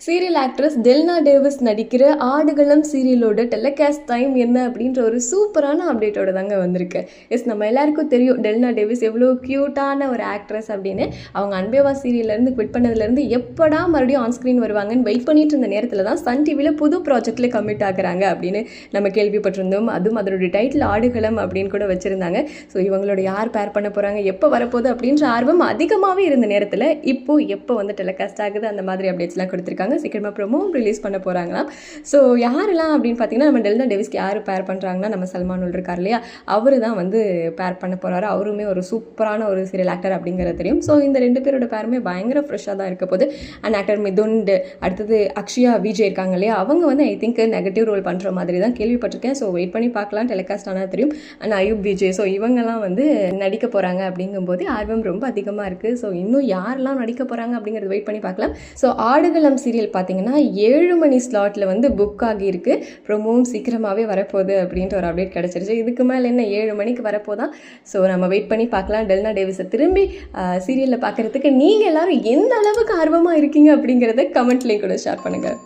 Serial actress Delna Davis நடிக்கிற ஆடுகளம் சீரியலோட telecast time என்ன அப்படின்ற ஒரு சூப்பரான அப்டேட்டோட தாங்க வந்திருக்கு. நம்ம எல்லாருக்கும் தெரியும் டெல்னா டேவிஸ் எவ்வளோ க்யூட்டான ஒரு ஆக்ட்ரஸ் அப்படின்னு. அவங்க அன்பேவா சீரியல்லேருந்து குவிட் பண்ணதுலேருந்து எப்படா மறுபடியும் ஆன்ஸ்க்ரீன் வருவாங்கன்னு வெயிட் பண்ணிட்டு இருந்த நேரத்தில் தான் சன் டிவியில் புது ப்ராஜெக்டில் கமிட் ஆகுறாங்க அப்படின்னு நம்ம கேள்விப்பட்டிருந்தோம். அதுவும் அதனுடைய டைட்டில் ஆடுகளம் அப்படின்னு கூட வச்சுருந்தாங்க. ஸோ இவங்களோட யார் பேர் பண்ண போகிறாங்க, எப்போ வரப்போகுது அப்படின்ற ஆர்வம் அதிகமாகவே இருந்த நேரத்தில் எப்போ வந்து டெலிகாஸ்ட் ஆகுது அந்த மாதிரி அப்டேட்ஸ்லாம் கொடுத்துருக்காங்க. சீக்கிரமாக ப்ரோமோ ரிலீஸ் பண்ண போகிறாங்களாம். ஸோ யாரெல்லாம் அப்படின்னு பார்த்தீங்கன்னா, நம்ம டெல்னா டேவிஸ்க்கு யார் பேர் பண்ணுறாங்கன்னா, நம்ம சல்மானுல் இருக்கார் இல்லையா, அவர் தான் வந்து பேர் பண்ண போகிறாரு. அவருமே ஒரு சூப்பரான ஒரு சீரியல் ஆக்டர் அப்படிங்கிறது தெரியும். ஸோ இந்த 2 பேரோட பேருமே பயங்கர ஃப்ரெஷ்ஷாக தான் இருக்க போது. அண்ட் ஆக்டர் மிதுன், அடுத்தது அக்ஷயா விஜய் இருக்காங்க இல்லையா, அவங்க வந்து ஐ திங்க் நெகட்டிவ் ரோல் பண்ணுற மாதிரி தான் கேள்விப்பட்டிருக்கேன். ஸோ வெயிட் பண்ணி பார்க்கலாம், டெலிகாஸ்ட் ஆனால் தெரியும். அண்ட் அயூப் விஜய், ஸோ இவங்கெல்லாம் வந்து நடிக்க போகிறாங்க அப்படிங்கும்போது ஆர்வம் ரொம்ப அதிகமாக இருக்குது. ஸோ இன்னும் யாரெல்லாம் நடிக்க போகிறாங்க அப்படிங்கிறது வெயிட் பண்ணி பார்க்கலாம். ஸோ ஆடுகளம் சீரியல் பார்த்தீங்கன்னா 7 மணி ஸ்லாட்டில் வந்து புக் ஆகியிருக்கு. ப்ரோமோவும் சீக்கிரமாகவே வரப்போகுது அப்படின்ட்டு ஒரு அப்டேட் கிடச்சிருச்சு. இதுக்கு மேலே என்ன 7 மணிக்கு வரப்போதான். ஸோ நம்ம வெயிட் பண்ணி பார்க்கலாம். டெல்னா டேவிஸை திரும்பி சீரியலில் பார்க்குறதுக்கு நீங்கள் எல்லோரும் எந்த அளவுக்கு ஆர்வமாக இருக்கீங்க அப்படிங்கிறத கமெண்ட்லேயும் கூட ஷேர் பண்ணுங்கள்.